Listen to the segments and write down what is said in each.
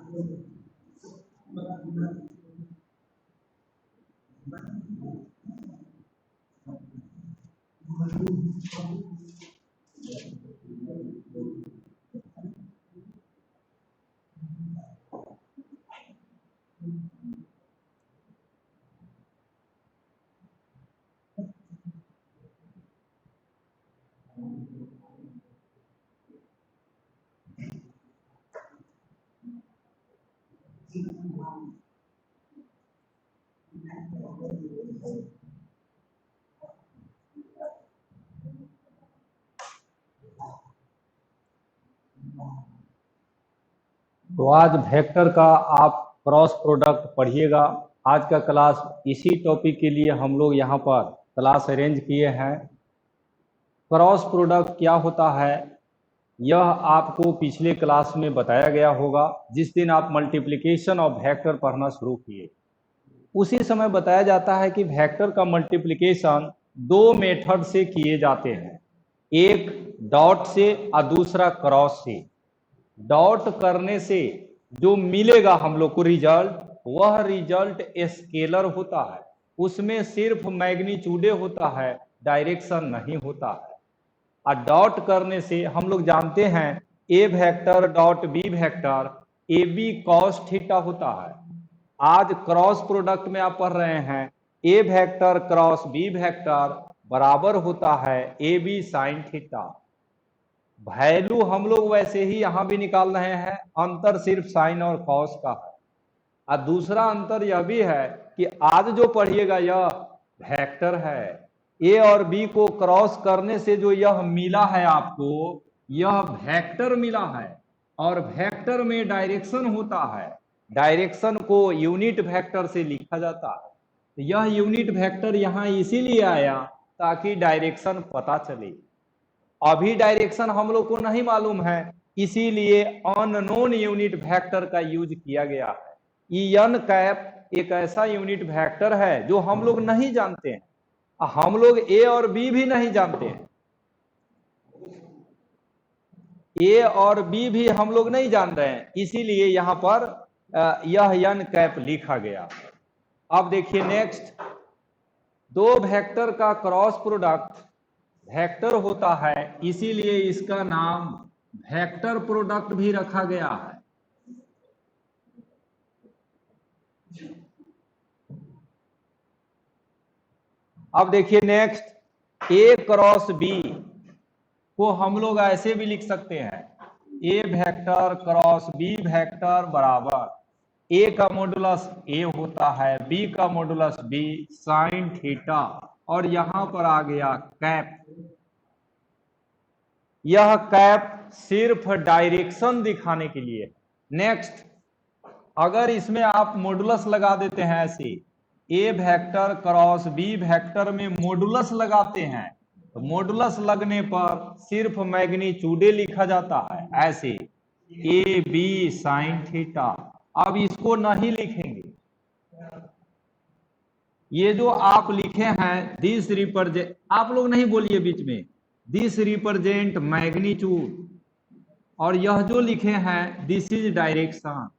तो आज वेक्टर का आप क्रॉस प्रोडक्ट पढ़िएगा। आज का क्लास इसी टॉपिक के लिए हम लोग यहाँ पर क्लास अरेंज किए हैं। क्रॉस प्रोडक्ट क्या होता है यह आपको पिछले क्लास में बताया गया होगा। जिस दिन आप मल्टीप्लिकेशन ऑफ वेक्टर पढ़ना शुरू किए उसी समय बताया जाता है कि वेक्टर का मल्टीप्लिकेशन दो मेथड से किए जाते हैं, एक डॉट से और दूसरा क्रॉस से। डॉट करने से जो मिलेगा हम लोग को रिजल्ट, वह रिजल्ट स्केलर होता है, उसमें सिर्फ मैग्नीट्यूडे होता है, डायरेक्शन नहीं होता है। और डॉट करने से हम लोग जानते हैं A vector dot B vector A B cos theta होता है। आज क्रॉस प्रोडक्ट में आप पढ़ रहे हैं A vector cross B vector बराबर होता है A B sine theta. Value हम लोग वैसे ही यहां भी निकाल रहे हैं, अंतर सिर्फ साइन और कॉस का है। और दूसरा अंतर यह भी है कि आज जो पढ़िएगा यह वेक्टर है। ए और बी को क्रॉस करने से जो यह मिला है आपको, यह वेक्टर मिला है। और वेक्टर में डायरेक्शन होता है, डायरेक्शन को यूनिट वेक्टर से लिखा जाता है। तो यह यूनिट वेक्टर यहां इसीलिए आया ताकि डायरेक्शन पता चले। अभी डायरेक्शन हम लोग को नहीं मालूम है, इसीलिए अननोन यूनिट वेक्टर का यूज किया गया है। एन कैप एक ऐसा यूनिट वेक्टर है जो हम लोग नहीं जानते हैं, हम लोग ए और बी भी नहीं जानते हैं। ए और बी भी हम लोग नहीं जान रहे हैं, इसीलिए यहां पर यह एन कैप लिखा गया। अब देखिए नेक्स्ट, दो वेक्टर का क्रॉस प्रोडक्ट वेक्टर होता है, इसीलिए इसका नाम वेक्टर प्रोडक्ट भी रखा गया है। अब देखिए नेक्स्ट, ए क्रॉस बी को हम लोग ऐसे भी लिख सकते हैं, A vector cross B vector बराबर ए का मॉडुलस ए होता है, बी का मॉडुलस बी साइन थीटा, और यहां पर आ गया कैप। यह कैप सिर्फ डायरेक्शन दिखाने के लिए। नेक्स्ट, अगर इसमें आप मॉडुलस लगा देते हैं ऐसे, ए वेक्टर क्रॉस बी वेक्टर में मॉडुलस लगाते हैं, तो मॉडुलस लगने पर सिर्फ मैग्नीट्यूडे लिखा जाता है ऐसे, ए बी साइन थीटा। अब इसको नहीं लिखेंगे, ये जो आप लिखे हैं दिस रिप्रेजेंट, आप लोग नहीं बोलिए बीच में, दिस रिप्रेजेंट मैग्नीट्यूड, और यह जो लिखे हैं दिस इज डायरेक्शन।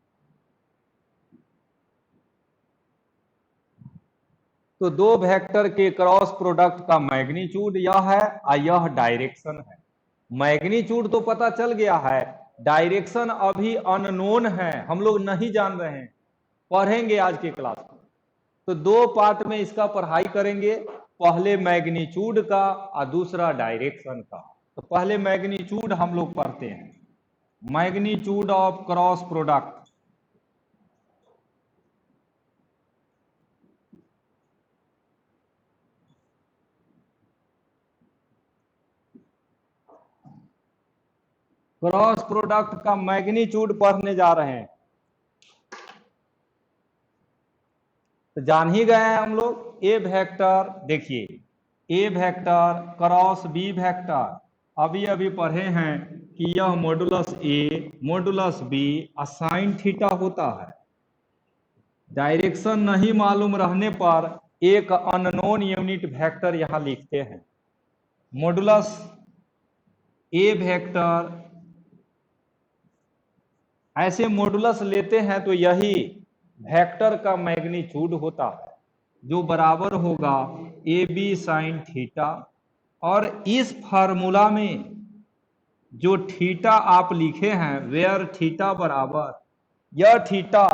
तो दो वेक्टर के क्रॉस प्रोडक्ट का मैग्नीट्यूड यह है और यह डायरेक्शन है। मैग्नीट्यूड तो पता चल गया है, डायरेक्शन अभी अननोन है, हम लोग नहीं जान रहे हैं, पढ़ेंगे आज के क्लास में। तो दो पार्ट में इसका पढ़ाई करेंगे, पहले मैग्नीट्यूड का और दूसरा डायरेक्शन का। तो पहले मैग्नीट्यूड हम लोग पढ़ते हैं, magnitude of cross product. Cross product का मैग्नीट्यूड पढ़ने जा रहे हैं। तो जान ही गए हैं हम लोग, ए वेक्टर देखिए, ए वेक्टर क्रॉस बी वेक्टर अभी अभी पढ़े हैं कि यह मॉडुलस ए मॉडुलस बी साइन थीटा होता है। डायरेक्शन नहीं मालूम रहने पर एक अननोन यूनिट वेक्टर यहां लिखते हैं, मॉडुलस ए वेक्टर ऐसे मॉडुलस लेते हैं तो यही वेक्टर का मैग्नीट्यूड होता है, जो बराबर होगा ए बी साइन थीटा। और इस फार्मूला में जो थीटा आप लिखे हैं, वेयर थीटा बराबर, यह थीटा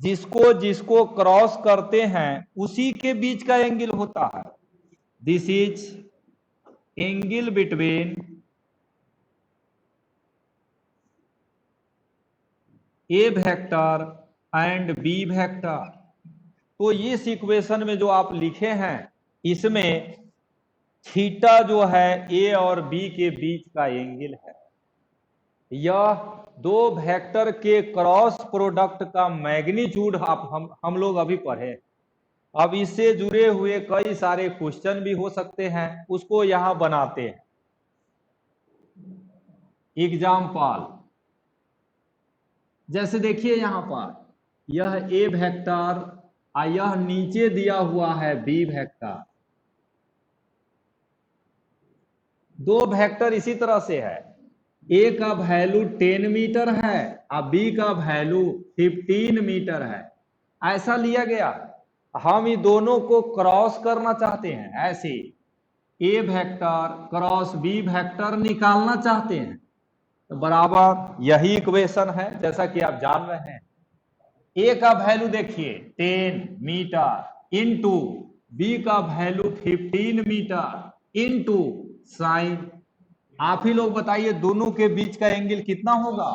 जिसको जिसको क्रॉस करते हैं उसी के बीच का एंगल होता है। This is angle between A vector and B vector. तो इस इक्वेशन में जो आप लिखे हैं, इसमें थीटा जो है ए और बी के बीच का एंगल है। यह दो वेक्टर के क्रॉस प्रोडक्ट का मैग्नीट्यूड हम लोग अभी पढ़े। अब इससे जुड़े हुए कई सारे क्वेश्चन भी हो सकते हैं, उसको यहां बनाते हैं। एग्जाम्पल जैसे देखिए यहां पर यह ए वेक्टर और यह नीचे दिया हुआ है बी वेक्टर। दो वेक्टर इसी तरह से है, ए का वैल्यू 10 मीटर है और बी का वैल्यू 15 मीटर है, ऐसा लिया गया। हम ये दोनों को क्रॉस करना चाहते हैं, ऐसे ए वेक्टर क्रॉस बी वेक्टर निकालना चाहते हैं, तो बराबर यही इक्वेशन है जैसा कि आप जान रहे हैं। ए का वैल्यू देखिए 10 मीटर इंटू बी का वैल्यू 15 मीटर इंटू साइन। आप ही लोग बताइए दोनों के बीच का एंगल कितना होगा?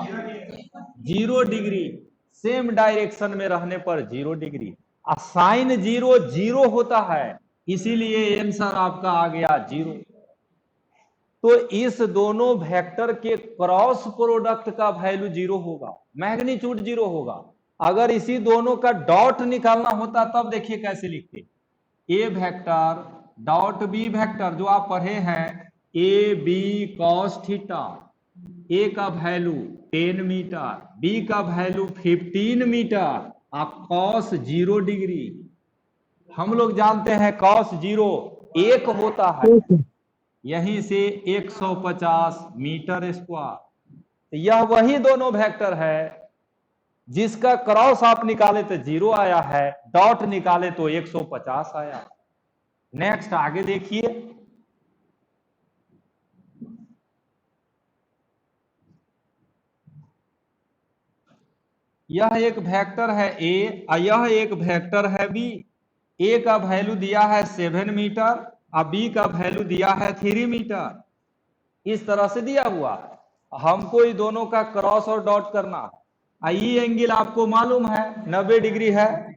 0 डिग्री। सेम डायरेक्शन में रहने पर 0 डिग्री। साइन 0 होता है, इसीलिए आंसर आपका आ गया 0। तो इस दोनों वेक्टर के क्रॉस प्रोडक्ट का वैल्यू 0 होगा, मैग्नीट्यूड 0 होगा। अगर इसी दोनों का डॉट निकालना होता तब देखिए कैसे लिखते, ए वेक्टर डॉट बी वेक्टर जो आप पढ़े हैं, ए बी कॉस थीटा। ए का वैल्यू 10 मीटर, बी का वैल्यू 15 मीटर, आप कॉस 0 डिग्री। हम लोग जानते हैं कॉस 0 1 होता है, यहीं से 150 मीटर स्क्वायर। यह वही दोनों वेक्टर है जिसका क्रॉस आप निकाले तो 0 आया है, डॉट निकाले तो 150 आया। नेक्स्ट आगे देखिए, यह एक वेक्टर है ए और यह एक वेक्टर है बी। ए का वैल्यू दिया है 7 मीटर और बी का वैल्यू दिया है 3 मीटर। इस तरह से दिया हुआ है, हमको ये दोनों का क्रॉस और डॉट करना। ये एंगल आपको मालूम है 90 डिग्री है,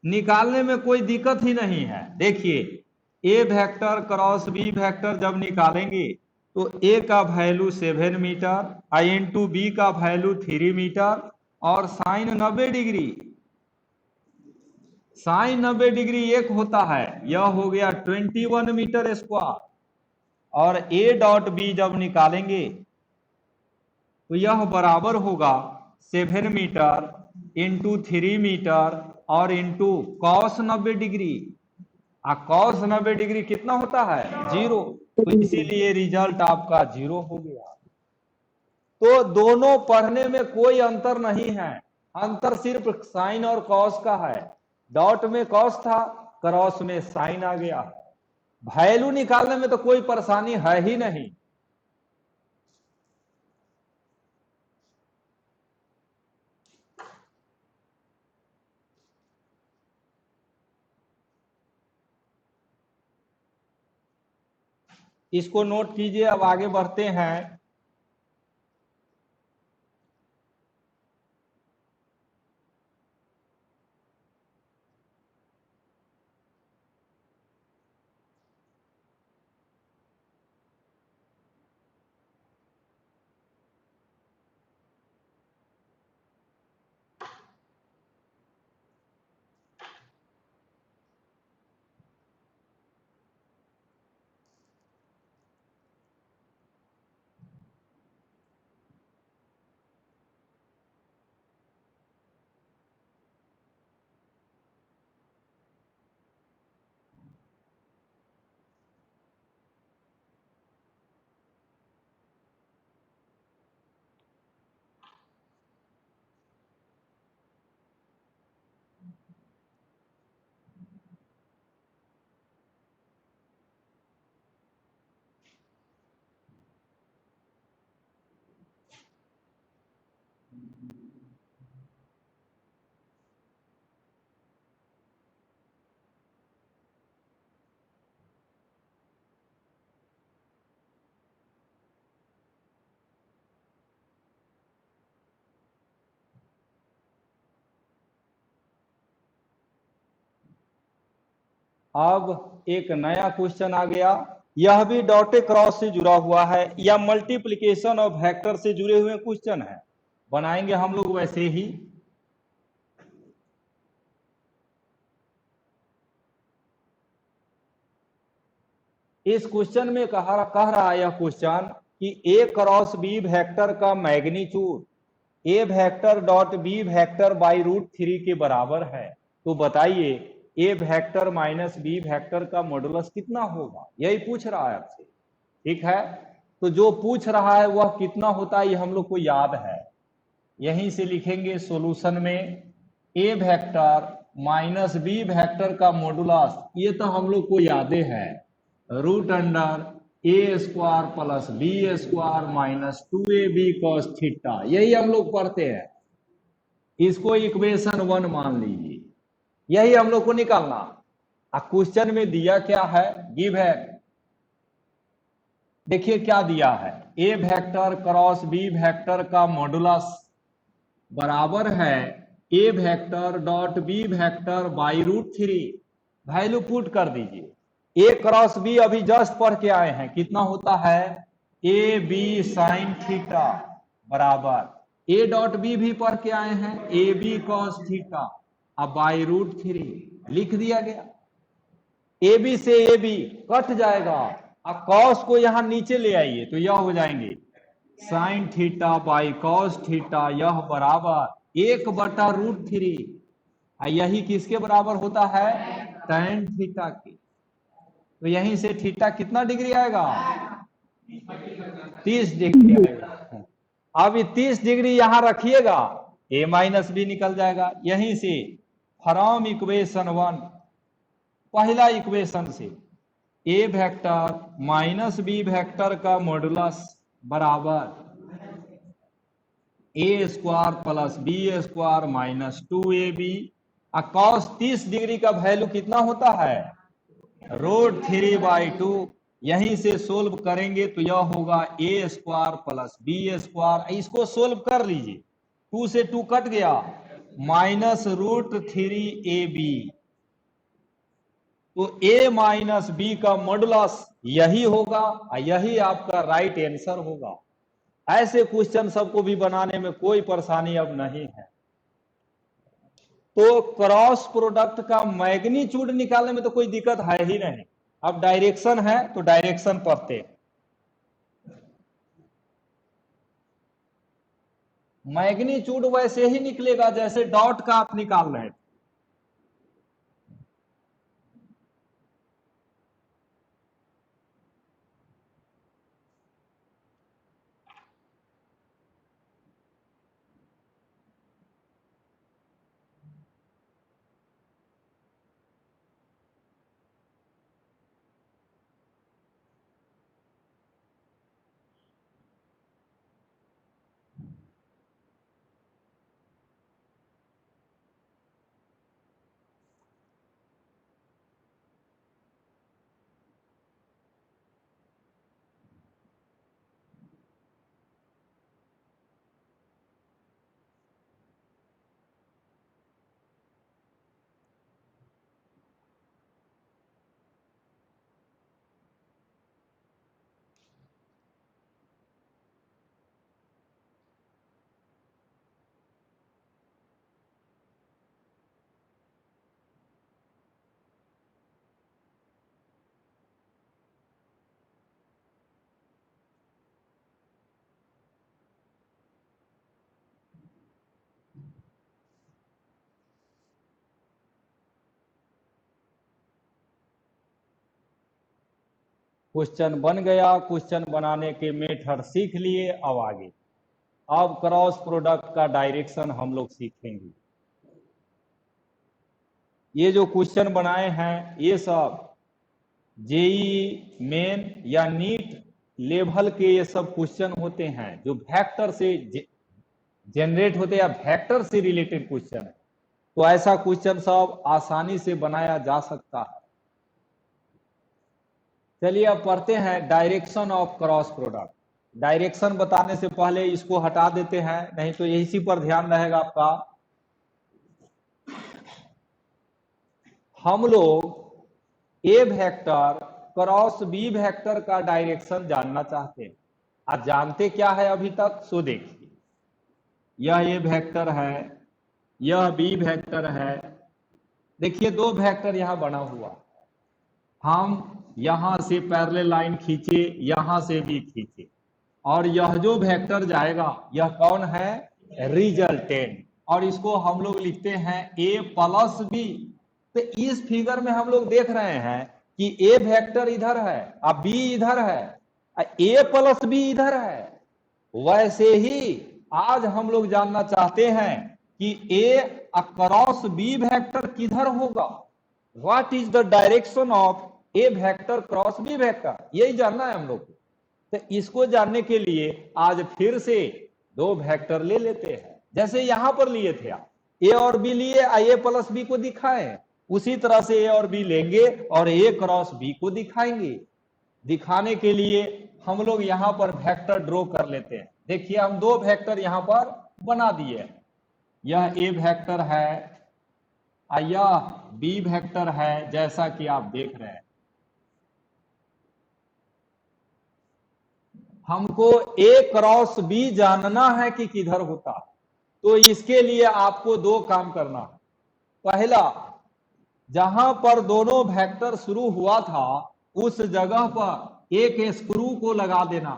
निकालने में कोई दिक्कत ही नहीं है। देखिए ए वेक्टर क्रॉस बी वेक्टर जब निकालेंगे तो ए का वैल्यू 7 मीटर आई इंटू बी का वैल्यू 3 मीटर और साइन 90 डिग्री। साइन 90 डिग्री एक होता है, यह हो गया 21 मीटर स्क्वायर। और ए डॉट बी जब निकालेंगे तो यह बराबर होगा 7 मीटर इंटू 3 मीटर और into cos 90 degree. Cos 90 degree कितना होता है? 0। तो इसीलिए रिजल्ट आपका 0 हो गया। तो दोनों पढ़ने में कोई अंतर नहीं है, अंतर सिर्फ साइन और कॉस का है। डॉट में कॉस था, क्रॉस में साइन आ गया। वैल्यू निकालने में तो कोई परेशानी है ही नहीं। इसको नोट कीजिए, अब आगे बढ़ते हैं। अब एक नया क्वेश्चन आ गया, यह भी डॉटेड क्रॉस से जुड़ा हुआ है या मल्टीप्लिकेशन ऑफ वेक्टर से जुड़े हुए क्वेश्चन है, बनाएंगे हम लोग वैसे ही। इस क्वेश्चन में कह रहा है यह क्वेश्चन कि ए क्रॉस बी वेक्टर का magnitude A vector dot B vector by √3 के बराबर है। तो बताइए A vector minus B vector का मॉडुलस कितना होगा, यही पूछ रहा है आपसे। ठीक है, तो जो पूछ रहा है वह कितना होता है ये हम लोग को याद है, यहीं से लिखेंगे सॉल्यूशन में ए वेक्टर माइनस बी वेक्टर का मॉडुलस, ये तो हम लोग को यादें है, √a² plus b² minus 2ab cos theta, यही हम लोग पढ़ते हैं। इसको इक्वेशन 1 मान लीजिए, यही हम लोग को निकालना। क्वेश्चन में दिया क्या है, गिव है, देखिए क्या दिया है, A vector cross B vector का मॉडुलस बराबर है A vector dot B vector by √3, value put कर दीजिए। ए क्रॉस बी अभी जस्ट पढ़ के आए हैं, कितना होता है ए बी साइन थीटा बराबर ए डॉट बी भी पढ़ के आए हैं ए बी कॉस थीटा, अब बाई √3 लिख दिया गया। ए बी से ए बी कट जाएगा, अब कॉस को यहां नीचे ले आइए तो यह हो जाएंगे sine theta by cos theta, यह बराबर 1/√3, यही किसके बराबर होता है tan थीटा के। तो यहीं से थीटा कितना डिग्री आएगा 30 डिग्री आएगा। अब 30 डिग्री यहां रखिएगा, a माइनस बी निकल जाएगा, यहीं से फ्रॉम इक्वेशन 1 पहला इक्वेशन से ए वेक्टर माइनस बी वेक्टर का मॉडुलस बराबर a² plus b² minus 2ab, cos 30 degree का वैल्यू कितना होता है √3/2, यहीं से सोल्व करेंगे तो यह होगा a² प्लस b², इसको सोल्व कर लीजिए, 2 से 2 कट गया, माइनस √3ab, तो a माइनस बी का मॉडुलस यही होगा, यही आपका राइट आंसर होगा। ऐसे क्वेश्चन सबको भी बनाने में कोई परेशानी अब नहीं है। तो क्रॉस प्रोडक्ट का मैग्नीट्यूड निकालने में तो कोई दिक्कत है ही नहीं। अब डायरेक्शन है तो डायरेक्शन पढ़ते हैं। मैग्नीट्यूड वैसे ही निकलेगा जैसे डॉट का आप निकाल रहे थे। क्वेश्चन बन गया, क्वेश्चन बनाने के मेथड सीख लिए, अब आगे अब क्रॉस प्रोडक्ट का डायरेक्शन हम लोग सीखेंगे। ये जो क्वेश्चन बनाए हैं ये सब जेई मेन या नीट लेवल के ये सब क्वेश्चन होते हैं जो वेक्टर से जनरेट होते हैं या वेक्टर से रिलेटेड क्वेश्चन है। तो ऐसा क्वेश्चन सब आसानी से बनाया जा सकता है। चलिए अब पढ़ते हैं direction of cross product. Direction बताने से पहले इसको हटा देते हैं, नहीं तो इसी पर ध्यान रहेगा आपका। हम लोग ए वेक्टर क्रॉस बी वेक्टर का डायरेक्शन जानना चाहते हैं। आप जानते क्या है अभी तक? सो देखिए, यह ए वेक्टर है, यह बी वेक्टर है। देखिए दो वेक्टर यहां बना हुआ, हम यहां से पैरेलल लाइन खींचे, यहां से भी खींचे, और यह जो वेक्टर जाएगा यह कौन है? रिजल्टेंट। और इसको हम लोग लिखते हैं ए प्लस बी। तो इस फिगर में हम लोग देख रहे हैं कि ए वेक्टर इधर है और बी इधर है, ए प्लस बी इधर है। वैसे ही आज हम लोग जानना चाहते हैं कि ए अक्रॉस बी वेक्टर किधर होगा। What is the direction of A vector cross B vector, यही जानना है हम लोग को। तो इसको जानने के लिए आज फिर से दो वेक्टर ले लेते हैं, जैसे यहां पर लिए थे आप, ए और बी लिए, ए प्लस बी को दिखाएं, उसी तरह से ए और बी लेंगे और ए क्रॉस बी को दिखाएंगे। दिखाने के लिए हम लोग यहां पर वेक्टर ड्रॉ कर लेते हैं। देखिए हम दो वेक्टर यहां पर बना दिए, यह ए वेक्टर है और यह बी वेक्टर है, जैसा कि आप देख रहे हैं। हमको ए क्रॉस बी जानना है कि किधर होता है, तो इसके लिए आपको दो काम करना है। पहला, जहां पर दोनों वेक्टर शुरू हुआ था उस जगह पर एक स्क्रू को लगा देना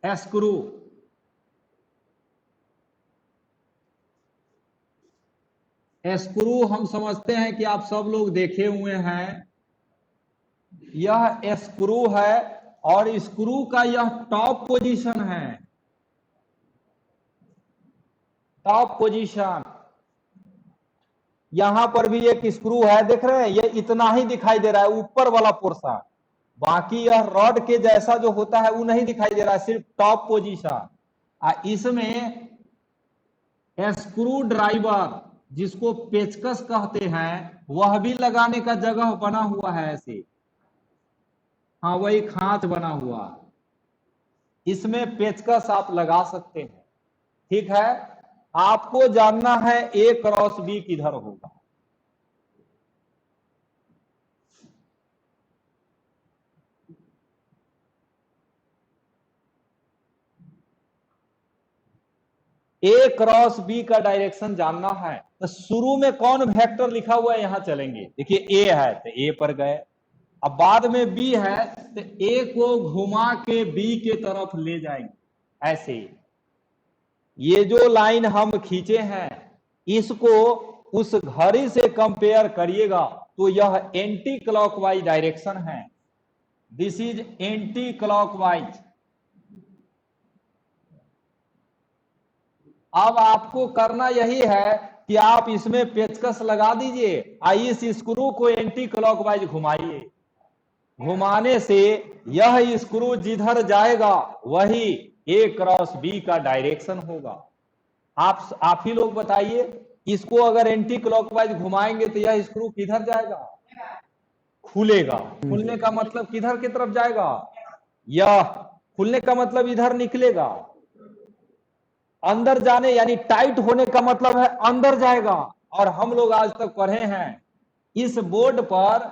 है। स्क्रू, स्क्रू हम समझते हैं कि आप सब लोग देखे हुए हैं, यह स्क्रू है और स्क्रू का यह टॉप पोजीशन है, टॉप पोजीशन। यहां पर भी एक स्क्रू है, देख रहे हैं, ये इतना ही दिखाई दे रहा है ऊपर वाला पोर्शन, बाकी यह रॉड के जैसा जो होता है वो नहीं दिखाई दे रहा है, सिर्फ टॉप पोजीशन। इसमें स्क्रू ड्राइवर, जिसको पेचकस कहते हैं, वह भी लगाने का जगह बना हुआ है ऐसे, हाँ वही खांच बना हुआ, इसमें पेचकस आप लगा सकते हैं। ठीक है, आपको जानना है ए क्रॉस बी किधर होगा। ए क्रॉस बी का डायरेक्शन जानना है, तो शुरू में कौन वेक्टर लिखा हुआ है यहां चलेंगे। देखिए ए है तो ए पर गए, अब बाद में बी है तो ए को घुमा के बी के तरफ ले जाएंगे। ऐसे ये जो लाइन हम खींचे हैं इसको उस घड़ी से कंपेयर करिएगा तो यह एंटी क्लॉकवाइज डायरेक्शन है। This is anti clockwise. अब आपको करना यही है कि आप इसमें पेचकस लगा दीजिए, इस स्क्रू को एंटी क्लॉकवाइज घुमाइए। घुमाने से यह स्क्रू जिधर जाएगा वही ए क्रॉस बी का डायरेक्शन होगा। आप ही लोग बताइए, इसको अगर एंटी क्लॉकवाइज घुमाएंगे तो यह स्क्रू किधर जाएगा? खुलेगा। खुलने का मतलब किधर की तरफ जाएगा? यह खुलने का मतलब इधर निकलेगा। अंदर जाने यानी टाइट होने का मतलब है अंदर जाएगा। और हम लोग आज तक पढ़े हैं इस बोर्ड पर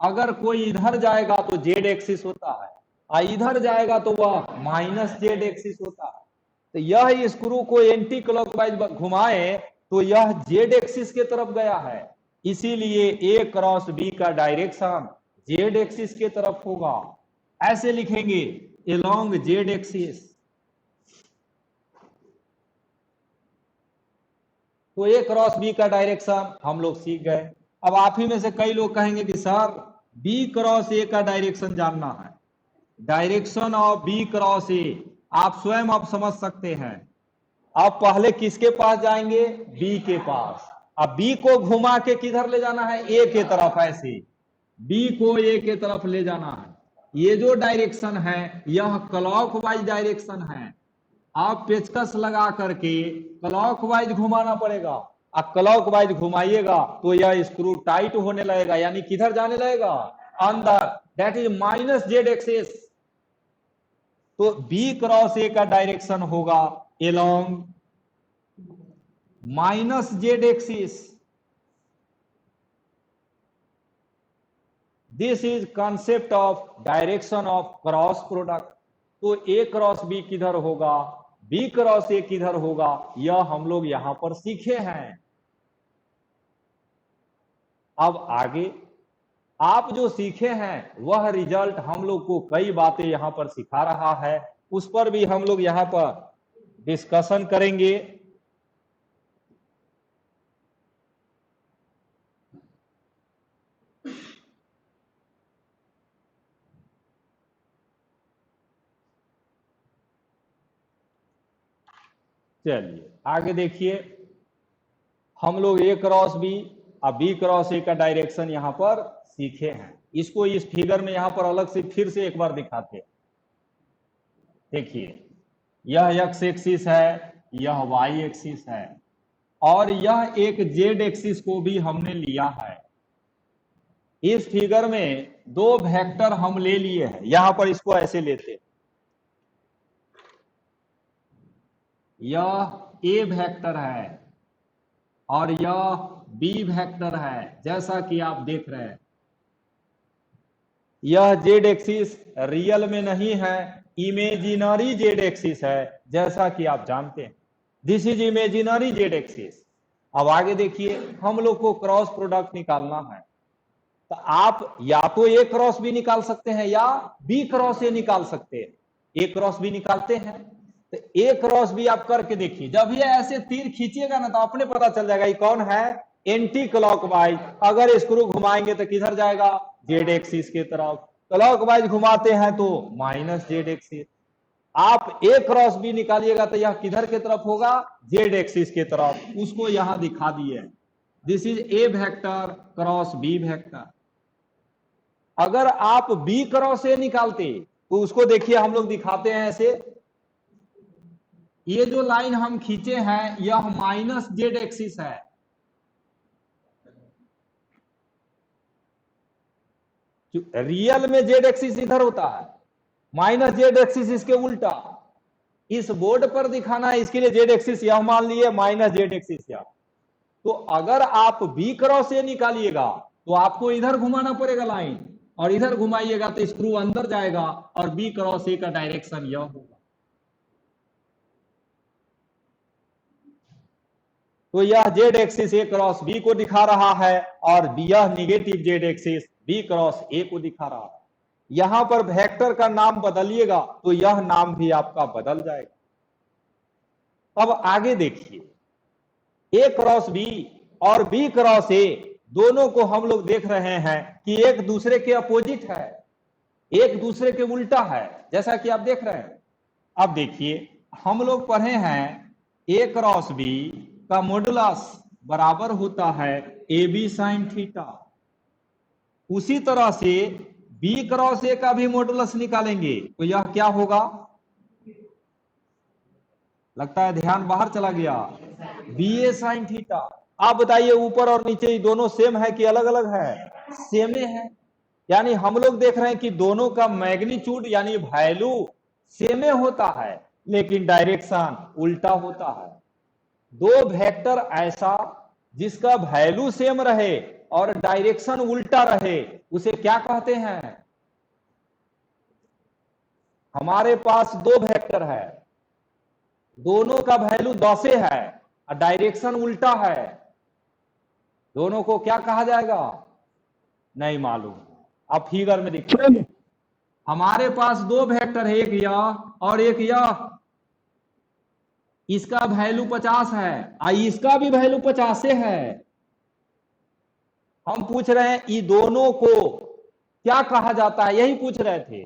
अगर कोई इधर जाएगा तो जेड एक्सिस होता है और इधर जाएगा तो वह माइनस जेड एक्सिस होता है। तो यह स्क्रू को एंटी क्लॉकवाइज घुमाए तो यह जेड एक्सिस के तरफ गया है, इसीलिए ए क्रॉस बी का डायरेक्शन जेड एक्सिस के तरफ होगा। ऐसे लिखेंगे एलोंग जेड एक्सिस। तो ए क्रॉस बी का डायरेक्शन हम लोग सीख गए। अब आप ही में से कई लोग कहेंगे कि सर बी क्रॉस ए का डायरेक्शन जानना है। Direction of B cross A आप स्वयं आप समझ सकते हैं। आप पहले किसके पास जाएंगे? बी के पास। अब बी को घुमा के किधर ले जाना है? ए के तरफ। ऐसे बी को ए के तरफ ले जाना है। ये जो डायरेक्शन है यह क्लॉकवाइज डायरेक्शन है। आप पेचकस लगा करके क्लॉकवाइज घुमाना पड़ेगा। आप क्लॉकवाइज घुमाइएगा तो यह स्क्रू टाइट होने लगेगा, यानी किधर जाने लगेगा? अंदर। That is minus Z axis. तो बी क्रॉस ए का डायरेक्शन होगा along minus Z axis. This is concept of direction of cross product. तो ए क्रॉस बी किधर होगा, बी क्रॉस ए किधर होगा, यह हम लोग यहां पर सीखे हैं। अब आगे आप जो सीखे हैं वह रिजल्ट हम लोग को कई बातें यहां पर सिखा रहा है, उस पर भी हम लोग यहां पर डिस्कशन करेंगे। चलिए आगे देखिए, हम लोग ए क्रॉस बी और बी क्रॉस ए का डायरेक्शन यहां पर सीखे हैं। इसको इस फिगर में यहां पर अलग से फिर से एक बार दिखाते हैं। देखिए यह एक्स एक्सिस है, यह वाई एक्सिस है, और यह एक जेड एक्सिस को भी हमने लिया है। इस फिगर में दो वेक्टर हम ले लिए हैं, यहां पर इसको ऐसे लेते हैं, यह ए वेक्टर है और यह बी वेक्टर है। जैसा कि आप देख रहे हैं यह जेड एक्सिस रियल में नहीं है, इमेजिनरी जेड एक्सिस है, जैसा कि आप जानते हैं। This is imaginary Z axis. अब आगे देखिए, हम लोग को क्रॉस प्रोडक्ट निकालना है, तो आप या तो ए क्रॉस बी निकाल सकते हैं या बी क्रॉस ए निकाल सकते हैं। ए क्रॉस बी निकालते हैं तो ए क्रॉस बी आप करके देखिए, जब ये ऐसे तीर खींचिएगा ना तो अपने पता चल जाएगा ये कौन है, एंटी क्लॉकवाइज। अगर स्क्रू घुमाएंगे तो किधर जाएगा, जेड एक्सिस की तरफ। क्लॉकवाइज घुमाते हैं तो माइनस जेड एक्सिस। आप ए क्रॉस बी निकालिएगा तो यह किधर की तरफ होगा, जेड एक्सिस की तरफ। उसको यहां दिखा दिए, this is A vector cross B vector. अगर आप बी क्रॉस ए निकालते तो उसको देखिए, हम लोग दिखाते हैं ऐसे, ये जो लाइन हम खींचे हैं यह माइनस जेड एक्सिस है। रियल में जेड एक्सिस इधर होता है, माइनस जेड एक्सिस इसके उल्टा। इस बोर्ड पर दिखाना है, इसके लिए जेड एक्सिस यह मान लिए, माइनस जेड एक्सिस यह। तो अगर आप बी क्रॉस ए निकालिएगा तो आपको इधर घुमाना पड़ेगा लाइन, और इधर घुमाइएगा तो स्क्रू अंदर जाएगा और बी क्रॉस ए का डायरेक्शन यह होगा। तो यह Z axis A cross B को दिखा रहा है और यह negative Z axis B cross A को दिखा रहा है। यहां पर वेक्टर का नाम बदलिएगा तो यह नाम भी आपका बदल जाएगा। अब आगे देखिए, ए क्रॉस बी और बी क्रॉस ए दोनों को हम लोग देख रहे हैं कि एक दूसरे के अपोजिट है, एक दूसरे के उल्टा है, जैसा कि आप देख रहे हैं। अब देखिए, हम लोग पढ़े हैं ए क्रॉस बी का मॉडुलस बराबर होता है ए बी साइन थीटा। उसी तरह से बी क्रॉस ए का भी मॉडुलस निकालेंगे तो यह क्या होगा, लगता है ध्यान बाहर चला गया, बी ए साइन थीटा। आप बताइए ऊपर और नीचे दोनों सेम है कि अलग अलग है, सेम है। यानी हम लोग देख रहे हैं कि दोनों का मैग्नीट्यूड यानी वैल्यू सेम होता है, लेकिन डायरेक्शन उल्टा होता है। दो वेक्टर ऐसा जिसका वैल्यू सेम रहे और डायरेक्शन उल्टा रहे, उसे क्या कहते हैं। हमारे पास दो वेक्टर है, दोनों का वैल्यू 10 है और डायरेक्शन उल्टा है, दोनों को क्या कहा जाएगा, नहीं मालूम। अब फिगर में देखिए, हमारे पास दो वेक्टर है, एक यह और एक यह। इसका वैल्यू 50 है और इसका भी वैल्यू 50 है। हम पूछ रहे हैं ये दोनों को क्या कहा जाता है, यही पूछ रहे थे।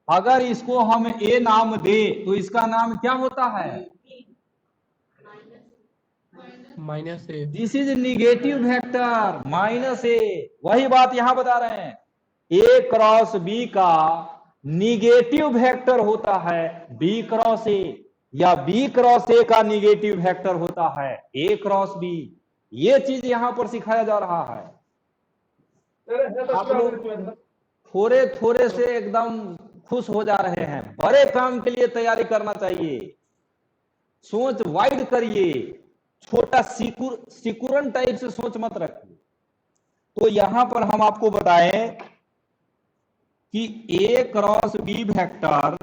अगर इसको हम ए नाम दे तो इसका नाम क्या होता है, minus A. This is negative vector minus A. वही बात यहां बता रहे हैं, ए क्रॉस बी का निगेटिव वेक्टर होता है बी क्रॉस ए, या बी क्रॉस ए का निगेटिव वेक्टर होता है ए क्रॉस बी। ये चीज यहां पर सिखाया जा रहा है। आप लोग थोड़े थोड़े से एकदम खुश हो जा रहे हैं, बड़े काम के लिए तैयारी करना चाहिए, सोच वाइड करिए, छोटा सिकुरन टाइप से सोच मत रखिए। तो यहां पर हम आपको बताएं कि ए क्रॉस बी वेक्टर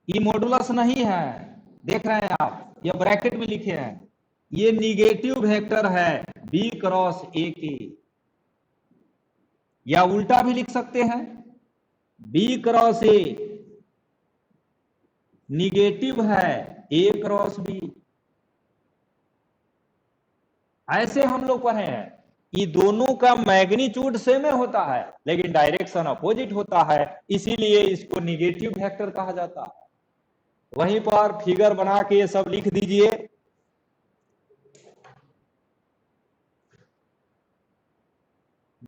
ये मॉडुलस नहीं है, देख रहे हैं आप, ये ब्रैकेट में लिखे हैं, ये निगेटिव वेक्टर है बी क्रॉस ए के, या उल्टा भी लिख सकते हैं, बी क्रॉस ए निगेटिव है ए क्रॉस बी। ऐसे हम लोग पढ़े हैं, ये दोनों का मैग्नीट्यूड सेम होता है लेकिन डायरेक्शन अपोजिट होता है, इसीलिए इसको निगेटिव वेक्टर कहा जाता है। वहीं पर फिगर बना के ये सब लिख दीजिए।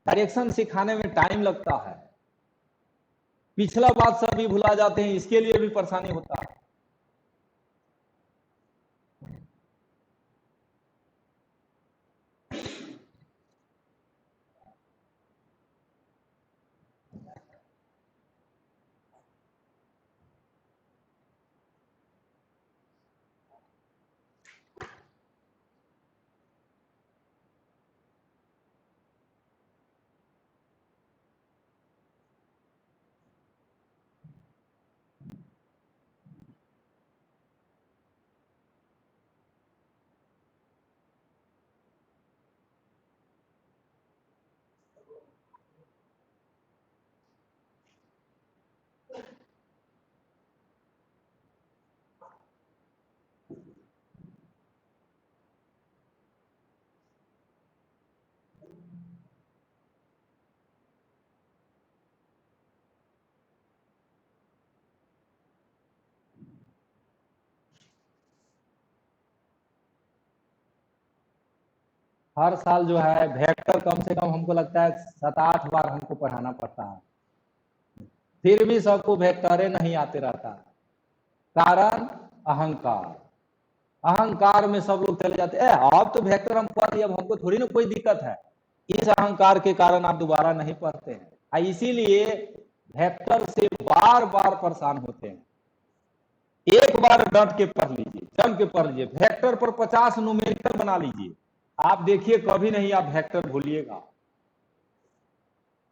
डायरेक्शन सिखाने में टाइम लगता है, पिछला बात सब भी भुला जाते हैं, इसके लिए भी परेशानी होता है। हर साल जो है वेक्टर कम से कम हमको लगता है 7-8 बार हमको पढ़ाना पड़ता है, फिर भी सबको वेक्टरे नहीं आते रहता। कारण अहंकार, अहंकार में सब लोग चले जाते हैं, अब तो वेक्टर हम पढ़ लिया, अब हमको थोड़ी ना कोई दिक्कत है। इस अहंकार के कारण आप दोबारा नहीं पढ़ते हैं, इसीलिए वेक्टर से बार बार परेशान होते हैं। एक बार डट के पढ़ लीजिए, जम के पढ़ लीजिए, वेक्टर पर 50 न्यूमेरिकल बना लीजिए, आप देखिए कभी नहीं आप वेक्टर भूलिएगा।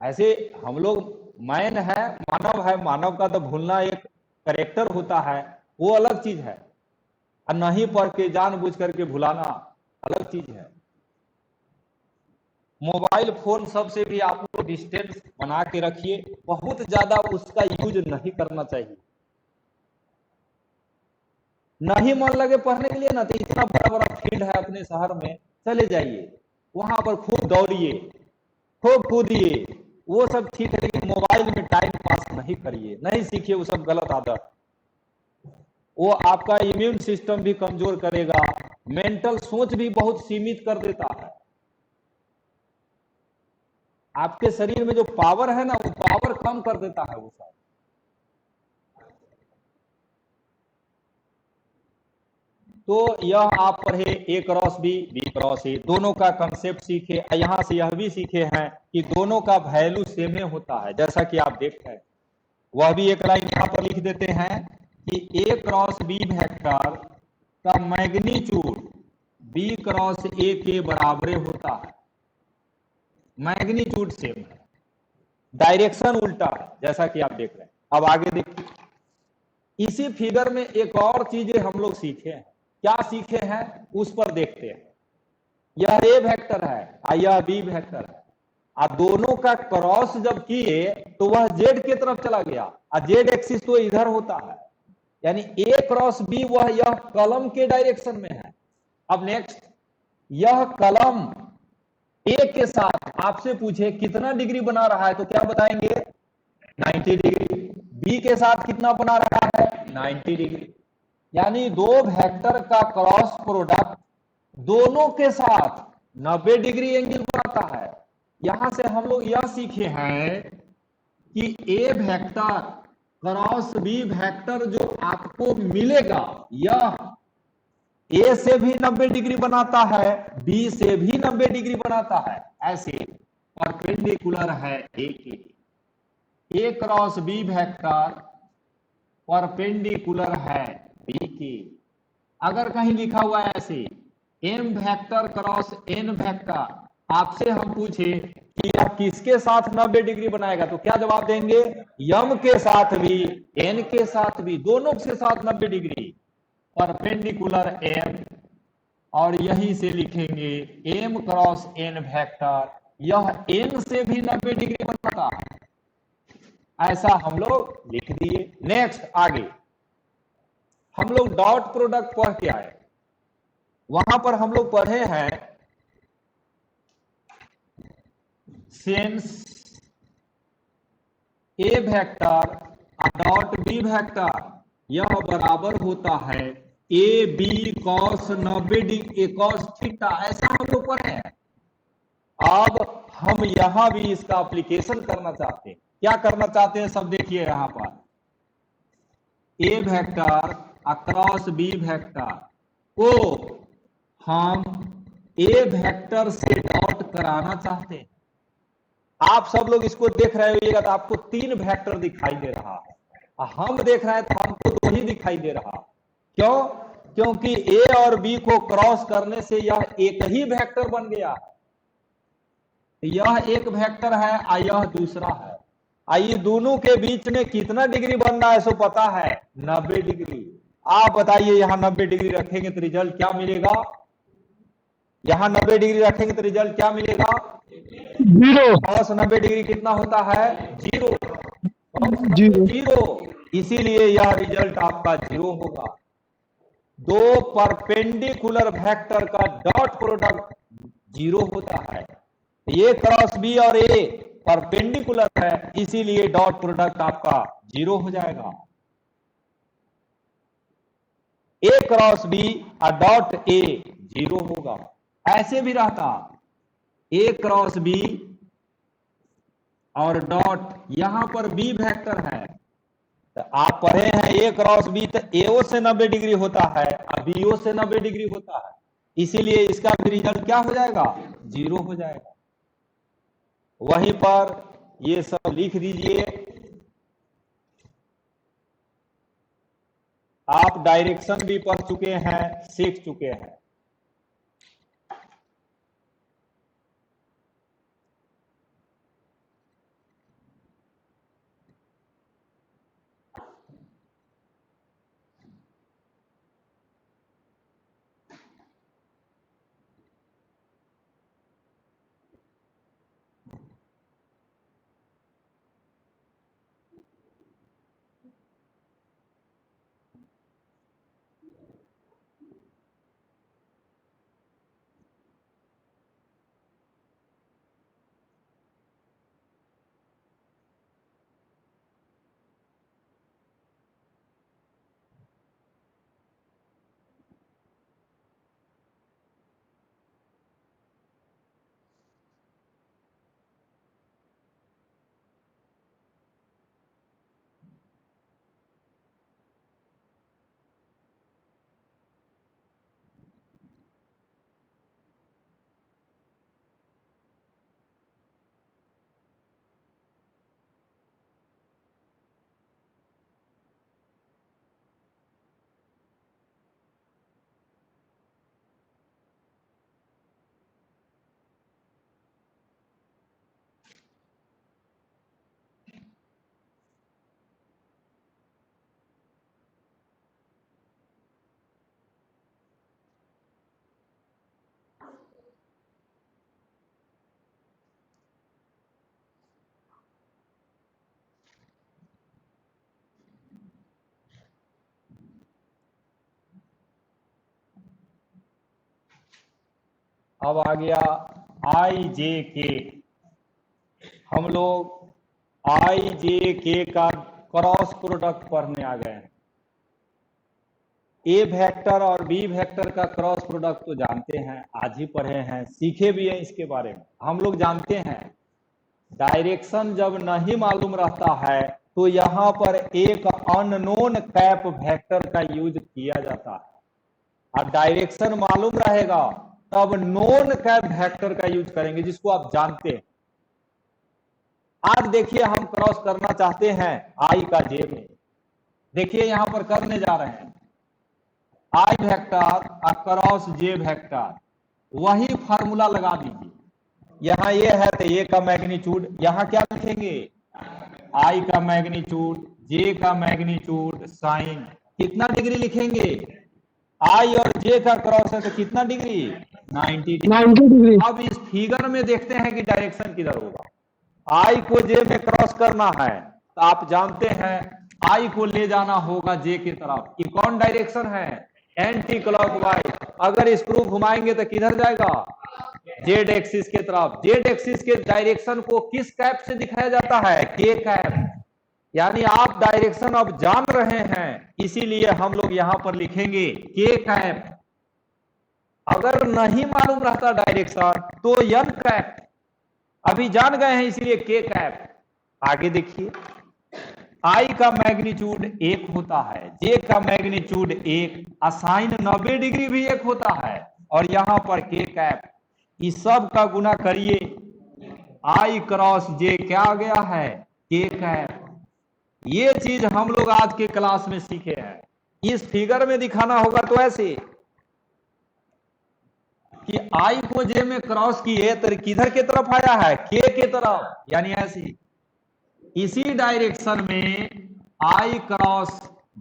ऐसे हम लोग मैन है, मानव है, मानव का तो भूलना एक करेक्टर होता है, वो अलग चीज है, और नहीं पढ़ के जानबूझ करके भुलाना अलग चीज है। मोबाइल फोन सबसे भी आप लोग डिस्टेंस बना के रखिए, बहुत ज्यादा उसका यूज नहीं करना चाहिए। नहीं मन लगे पढ़ने के लिए ना, तो इतना बड़ा बड़ा फील्ड है अपने शहर में, चले जाइए, वहां पर खूब दौड़िए, खूब कूदिए, वो सब ठीक है, लेकिन मोबाइल में टाइम पास नहीं करिए, नहीं सीखिए, वो सब गलत आदत। वो आपका इम्यून सिस्टम भी कमजोर करेगा, मेंटल सोच भी बहुत सीमित कर देता है। आपके शरीर में जो पावर है ना, वो पावर कम कर देता है वो सब। तो यह आप पढ़े A cross B, B cross A, दोनों का कंसेप्ट सीखे, यहां से यह भी सीखे हैं कि दोनों का वैल्यू सेम होता है, जैसा कि आप देख रहे हैं। वह भी एक लाइन यहां पर लिख देते हैं कि ए क्रॉस बी वेक्टर का मैग्नीट्यूड बी क्रॉस ए के बराबर होता है। मैग्नीट्यूड सेम है, डायरेक्शन उल्टा है, जैसा कि आप देख रहे हैं। अब आगे देखिए, इसी फिगर में एक और चीजें हम लोग सीखे हैं। क्या सीखे हैं उस पर देखते हैं। यह ए वेक्टर है और यह बी वेक्टर है, और दोनों का क्रॉस जब किए तो वह जेड की तरफ चला गया, और जेड एक्सिस तो इधर होता है, यानी ए क्रॉस बी वह यह कलम के डायरेक्शन में है। अब नेक्स्ट, यह कलम ए के साथ आपसे पूछे कितना डिग्री बना रहा है, तो क्या बताएंगे? 90 डिग्री। बी के साथ कितना बना रहा है? 90 डिग्री। यानी दो वेक्टर का क्रॉस प्रोडक्ट दोनों के साथ 90 डिग्री एंगल बनाता है। यहां से हम लोग यह सीखे हैं कि ए वेक्टर क्रॉस बी वेक्टर जो आपको मिलेगा, यह ए से भी 90 डिग्री बनाता है, बी से भी 90 डिग्री बनाता है, ऐसे परपेंडिकुलर है ए के। A cross B vector perpendicular है बी के। अगर कहीं लिखा हुआ है ऐसे M vector cross N vector, आपसे हम पूछे कि यह किसके साथ 90 डिग्री बनाएगा, तो क्या जवाब देंगे? यम के साथ भी, एन के साथ भी, दोनों के साथ 90 डिग्री परपेंडिकुलर एम, और यहीं से लिखेंगे एम क्रॉस एन वेक्टर, यह एन से भी 90 डिग्री बनाता है, ऐसा हम लोग लिख दिए। नेक्स्ट आगे हम लोग डॉट प्रोडक्ट पढ़ के आए, वहां पर हम लोग पढ़े हैं since A vector dot B vector, यह बराबर होता है A B cos 90 degree cos theta, ऐसा हम लोग पढ़े हैं। अब हम यहां भी इसका एप्लीकेशन करना चाहते हैं। क्या करना चाहते हैं सब देखिए, यहां पर ए वेक्टर अक्रॉस बी वेक्टर को हम ए वेक्टर से डॉट कराना चाहते हैं। आप सब लोग इसको देख रहे होइएगा तो आपको 3 वेक्टर दिखाई दे रहा है, हम देख रहे हैं तो हमको 2 ही दिखाई दे रहा। क्यों? क्योंकि ए और बी को क्रॉस करने से यह एक ही वेक्टर बन गया है, यह एक वेक्टर है और यह दूसरा है। आइए दोनों के बीच में कितना डिग्री बन रहा है सो पता है, 90 डिग्री। आप बताइए यहां 90 डिग्री रखेंगे तो रिजल्ट क्या मिलेगा? यहां 90 डिग्री रखेंगे तो रिजल्ट क्या मिलेगा? 0। cos 90 डिग्री कितना होता है? 0। जीरो, इसीलिए यह रिजल्ट आपका 0 होगा। दो परपेंडिकुलर वेक्टर का डॉट प्रोडक्ट 0 होता है। ये क्रॉस बी और ए परपेंडिकुलर है, इसीलिए डॉट प्रोडक्ट आपका 0 हो जाएगा। ए क्रॉस बी और डॉट ए 0 होगा। ऐसे भी रहता ए क्रॉस बी और डॉट, यहां पर बी वेक्टर है, तो आप पढ़े हैं ए क्रॉस बी तो एओ से 90 डिग्री होता है और बीओ से 90 डिग्री होता है, इसीलिए इसका भी रिजल्ट क्या हो जाएगा? 0 हो जाएगा। वहीं पर ये सब लिख दीजिए। आप डायरेक्शन भी पढ़ चुके हैं, सीख चुके हैं। अब आ गया आई जे के। हम लोग आई जे के का क्रॉस प्रोडक्ट पढ़ने आ गए हैं। ए वेक्टर और बी वेक्टर का क्रॉस प्रोडक्ट तो जानते हैं, आज ही पढ़े हैं, सीखे भी हैं इसके बारे में। हम लोग जानते हैं डायरेक्शन जब नहीं मालूम रहता है तो यहां पर एक अननोन कैप वेक्टर का यूज किया जाता है, और डायरेक्शन मालूम रहेगा तब नोन कैप वेक्टर का यूज करेंगे जिसको आप जानते हैं। आज देखिए हम क्रॉस करना चाहते हैं आई का जे में, देखिए यहां पर करने जा रहे हैं आई वेक्टर अक्रॉस जे वेक्टर, वही फार्मूला लगा दीजिए। यहाँ ये है तो ये का मैग्नीट्यूड, यहाँ क्या लिखेंगे, आई का मैग्नीट्यूड, जे का मैग्नीट्यूड साइन कितना डिग्री लिखेंगे, आई और जे का क्रॉस है तो कितना डिग्री, 90 डिग्री। अब इस फिगर में देखते हैं कि डायरेक्शन किधर होगा। आई को जे में क्रॉस करना है तो आप जानते हैं आई को ले जाना होगा जे की तरफ। ये कौन डायरेक्शन है, एंटी क्लॉकवाइज। अगर स्क्रू घुमाएंगे तो किधर जाएगा, जेड एक्सिस के तरफ। जेड एक्सिस के डायरेक्शन को किस कैप से दिखाया जाता है, के कैप। यानी आप डायरेक्शन अब जान रहे हैं, इसीलिए हम लोग यहां पर लिखेंगे के कैप। अगर नहीं मालूम रहता डायरेक्शन तो एन कैप। अभी जान गए हैं इसीलिए के कैप। आगे देखिए, आई का मैग्नीट्यूड 1 होता है, जे का मैग्नीट्यूड 1, असाइन 90 डिग्री भी 1 होता है, और यहां पर के कैप। इस सब का गुना करिए, आई क्रॉस जे क्या आ गया है, के कैप। ये चीज हम लोग आज के क्लास में सीखे हैं। इस फिगर में दिखाना होगा तो ऐसे कि आई को जे में क्रॉस किए तो किधर के तरफ आया है, के के तरफ, यानी ऐसे। इसी डायरेक्शन में आई क्रॉस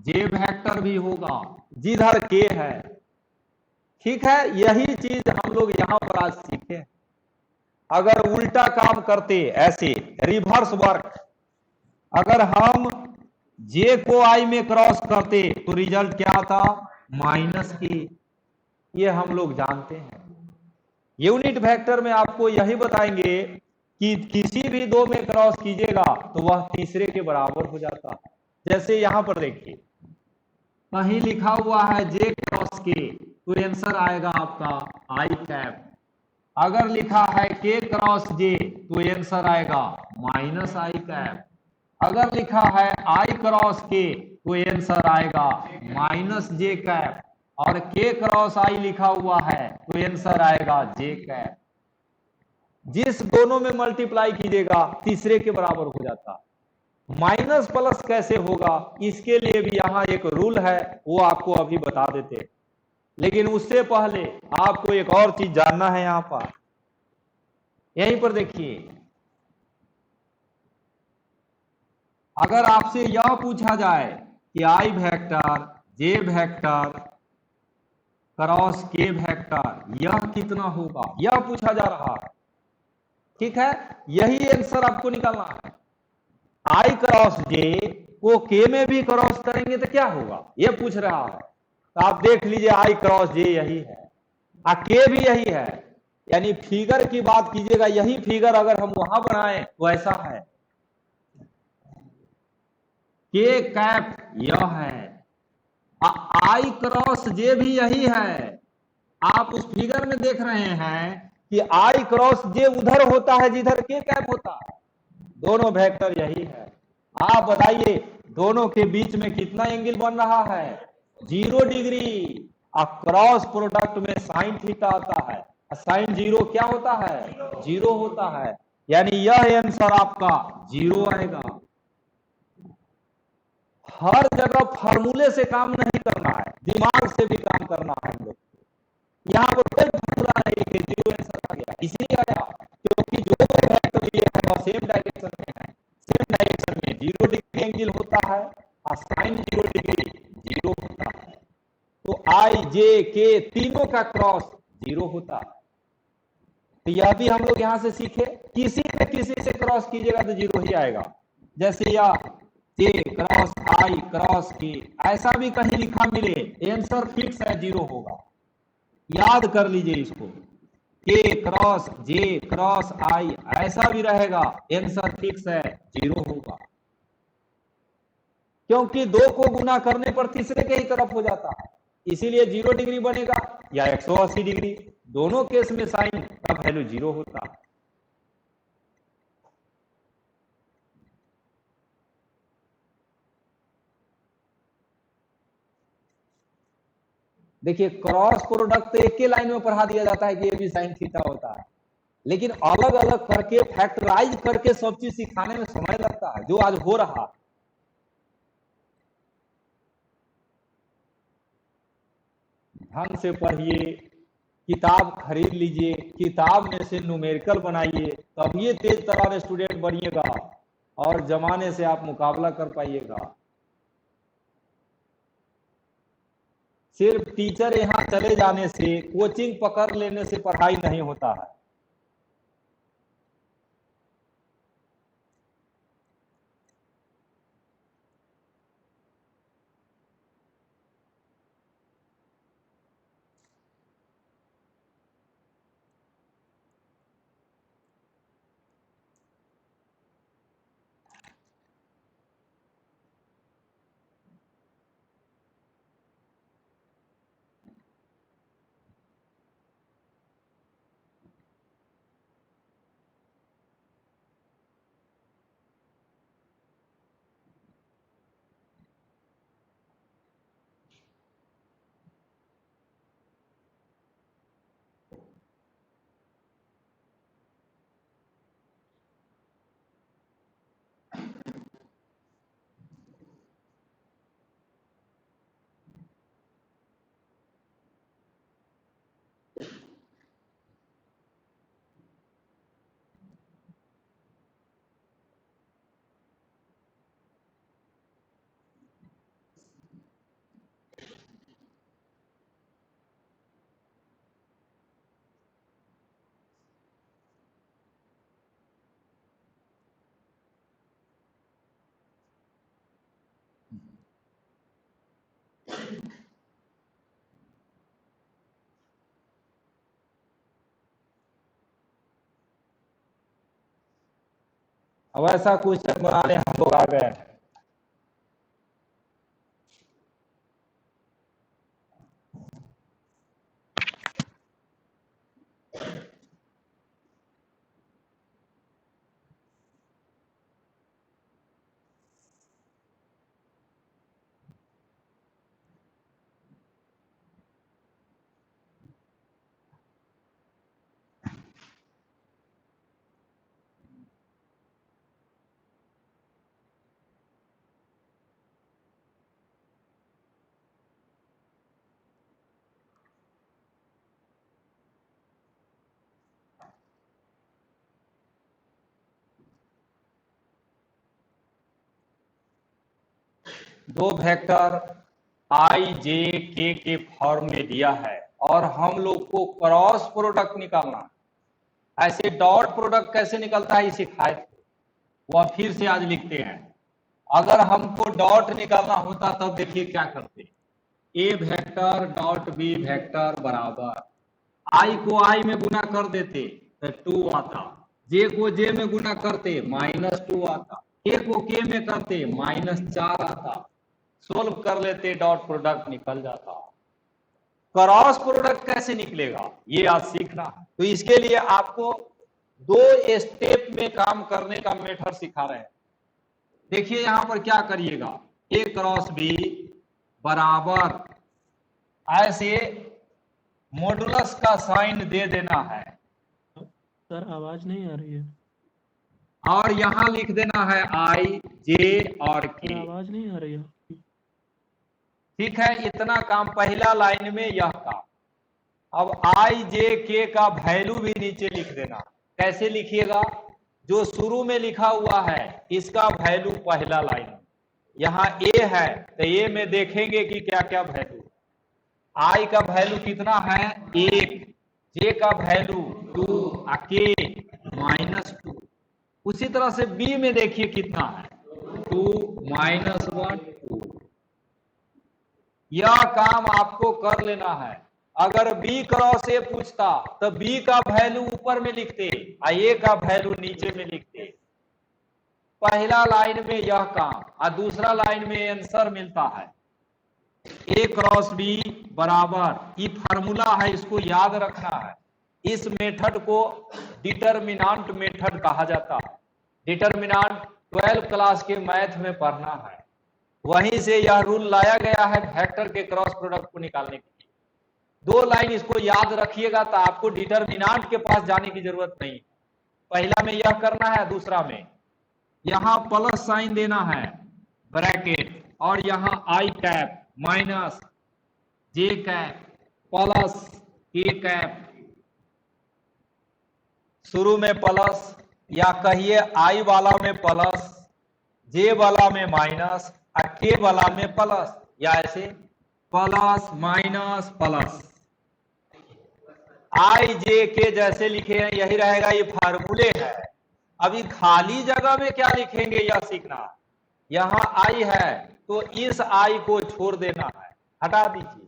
जे वेक्टर भी होगा जिधर के है। ठीक है, यही चीज हम लोग यहां पर आज सीखे। अगर उल्टा काम करते ऐसे रिवर्स वर्क, अगर हम जे को आई में क्रॉस करते तो रिजल्ट क्या आता, माइनस के। ये हम लोग जानते हैं। यूनिट वेक्टर में आपको यही बताएंगे कि किसी भी दो में क्रॉस कीजिएगा तो वह तीसरे के बराबर हो जाता है। जैसे यहां पर देखिए, कहीं लिखा हुआ है जे क्रॉस के तो आंसर आएगा आपका आई कैप। अगर लिखा है के क्रॉस जे तो आंसर आएगा माइनस आई कैप। अगर लिखा है आई क्रॉस के तो आंसर आएगा माइनस जे कैप। और के क्रॉस आई लिखा हुआ है तो आंसर आएगा जे कैप। जिस दोनों में मल्टीप्लाई कीजिएगा तीसरे के बराबर हो जाता। माइनस प्लस कैसे होगा, इसके लिए भी यहां एक रूल है, वो आपको अभी बता देते। लेकिन उससे पहले आपको एक और चीज जानना है। यहां पर यहीं पर देखिए, अगर आपसे यह पूछा जाए कि आई वेक्टर जे वेक्टर क्रॉस के वेक्टर यह कितना होगा, यह पूछा जा रहा है। ठीक है, यही आंसर आपको निकालना है। आई क्रॉस जे को के में भी क्रॉस करेंगे तो क्या होगा, यह पूछ रहा है। तो आप देख लीजिए, आई क्रॉस जे यही है और के भी यही है। यानी फिगर की बात कीजिएगा, यही फिगर अगर हम वहां बनाएं तो ऐसा है। के कैप यह है, आई क्रॉस जे भी यही है। आप उस फिगर में देख रहे हैं कि आई क्रॉस जे उधर होता है जिधर के कैप होता है। दोनों वेक्टर यही है। आप बताइए दोनों के बीच में कितना एंगल बन रहा है, 0 डिग्री। और क्रॉस प्रोडक्ट में साइन थीटा आता है, साइन 0 क्या होता है, 0 होता है। यानी यह आंसर आपका 0 आएगा। हर जगह फार्मूले से काम नहीं करना है, दिमाग से भी काम करना है हम लोग। यहाँ पर कोई फार्मूला नहीं लिखे, 0 आंसर आ गया। इसलिए आया क्योंकि जो वेक्टर लिए है वह सेम डायरेक्शन में है। सेम डायरेक्शन में 0 डिग्री एंगल होता है और साइन 0 डिग्री 0 होता है। तो आई जे के तीनों का क्रॉस 0 होता है। तो यह भी हम लोग यहां से सीखे, किसी न किसी से क्रॉस कीजिएगा तो 0 ही आएगा। जैसे या जे क्रॉस आई क्रॉस के, ऐसा भी कहीं लिखा मिले आंसर फिक्स है 0 होगा। याद कर लीजिए इसको, के क्रॉस जे क्रॉस आई ऐसा भी रहेगा, आंसर फिक्स है 0 होगा। क्योंकि 2 को गुना करने पर तीसरे के ही तरफ हो जाता है, इसीलिए 0 डिग्री बनेगा या 180 डिग्री। दोनों केस में साइन का वैल्यू 0 होता है। देखिए, क्रॉस प्रोडक्ट तो एक ही लाइन में पढ़ा दिया जाता है कि ये भी साइन थीटा होता है, लेकिन अलग अलग करके फैक्टराइज करके सब चीज सिखाने में समय लगता है, जो आज हो रहा। ढंग से पढ़िए, किताब खरीद लीजिए, किताब में से न्यूमेरिकल बनाइए, तब ये तेज तरार स्टूडेंट बनिएगा और जमाने से आप मुकाबला कर पाइएगा। सिर्फ टीचर यहां चले जाने से, कोचिंग पकड़ लेने से पढ़ाई नहीं होता है। अब ऐसा क्वेश्चन बनाने हम लोग आ गए हैं। दो वेक्टर आई जे के फॉर्म में दिया है और हम लोग को क्रॉस प्रोडक्ट निकालना है। ऐसे डॉट प्रोडक्ट कैसे निकलता है इसे सिखाए थे, वह फिर से आज लिखते हैं। अगर हमको डॉट निकालना होता तब देखिए क्या करते, ए वेक्टर डॉट बी वेक्टर बराबर आई को आई में गुना कर देते तो 2 आता, जे को जे में गुना करते -2 आता, के को के में करते -4 आता, सोल्व कर लेते डॉट प्रोडक्ट निकल जाता। क्रॉस प्रोडक्ट कैसे निकलेगा ये आज सीखना है। तो इसके लिए आपको 2 स्टेप में काम करने का मेथड सिखा रहे हैं। देखिए यहां पर क्या करिएगा, ए क्रॉस बी बराबर ऐसे मॉडुलस का साइन दे देना है। सर आवाज नहीं आ रही है। और यहां लिख देना है आई जे और के। आवाज नहीं आ रही है। ठीक है, इतना काम पहला लाइन में यह काम। अब आई जे के का वैल्यू भी नीचे लिख देना। कैसे लिखिएगा, जो शुरू में लिखा हुआ है इसका वैल्यू पहला लाइन, यहाँ ए है तो ए में देखेंगे कि क्या क्या वैल्यू। आई का वैल्यू कितना है 1, जे का वैल्यू 2, के -2। उसी तरह से बी में देखिए कितना है 2 -1 2। यह काम आपको कर लेना है। अगर बी क्रॉस ए पूछता तो बी का वैल्यू ऊपर में लिखते और ए का वैल्यू नीचे में लिखते। पहला लाइन में यह काम और दूसरा लाइन में आंसर मिलता है। ए क्रॉस बी बराबर, ये फार्मूला है, इसको याद रखना है। इस मेथड को डिटरमिनेंट मेथड कहा जाता है। डिटरमिनेंट 12 क्लास के मैथ में पढ़ना है। वहीं से यह रूल लाया गया है वेक्टर के क्रॉस प्रोडक्ट को निकालने के लिए। 2 लाइन इसको याद रखिएगा तो आपको डिटरमिनेंट के पास जाने की जरूरत नहीं। पहला में यह करना है, दूसरा में यहां प्लस साइन देना है ब्रैकेट, और यहां आई कैप माइनस जे कैप प्लस के कैप शुरू में प्लस, या कहिए आई वाला में प्लस, जे वाला में माइनस और के वाला में प्लस, या ऐसे प्लस माइनस प्लस। आई जे के जैसे लिखे हैं यही रहेगा, ये फार्मूले है। अभी खाली जगह में क्या लिखेंगे यह सीखना। यहां आई है तो इस आई को छोड़ देना है, हटा दीजिए।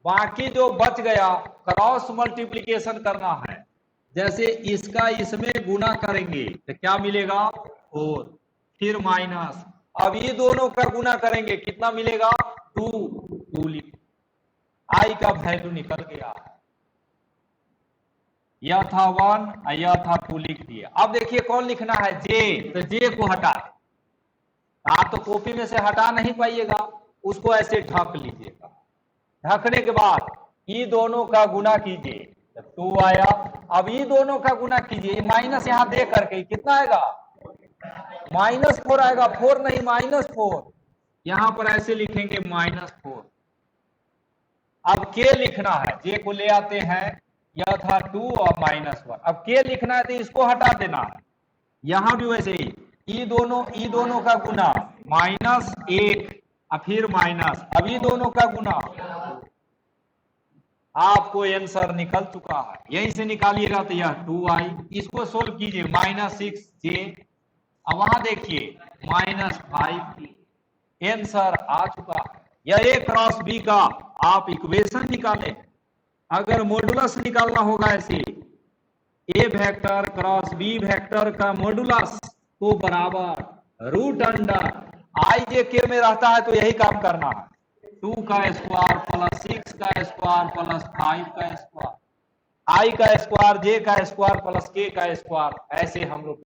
बाकी जो बच गया क्रॉस मल्टीप्लिकेशन करना है। जैसे इसका इसमें गुना करेंगे तो क्या मिलेगा 4, फिर माइनस, अब ये दोनों का गुना करेंगे कितना मिलेगा 2 लिख, आई का वैल्यू निकल गया। यह था 1 और यह था 2 लिख दिए। अब देखिए कौन लिखना है जे, तो जे को हटा दे। आप तो कॉपी में से हटा नहीं पाइएगा, उसको ऐसे ढक लीजिएगा। ढकने के बाद ये दोनों का गुना कीजिए, 2 आया। अब ये दोनों का गुना कीजिए, माइनस यहां दे करके कितना आएगा -4 आएगा, 4 नहीं -4। यहां पर ऐसे लिखेंगे -4। अब के लिखना है, जे को ले आते हैं, यह था 2 और -1। अब के लिखना है तो इसको हटा देना है। यहां भी वैसे ही ई दोनों का गुना -1 और फिर माइनस, अब ये दोनों का गुना, आपको आंसर निकल चुका है। यहीं से निकालिएगा तो यह 2i। इसको सोल्व कीजिए, -6j। अब वहां देखिए -5, आंसर आ चुका है। यह ए क्रॉस बी का आप इक्वेशन निकालें। अगर मॉडुलस निकालना होगा ऐसे, ए वेक्टर क्रॉस बी वेक्टर का मॉडुलस तो बराबर √अंडर आई जे के में रहता है, तो यही काम करना है। 2 का स्क्वायर प्लस 6 का स्क्वायर प्लस 5 का स्क्वायर, आई का स्क्वायर जे का स्क्वायर प्लस के का स्क्वायर, ऐसे हम लोग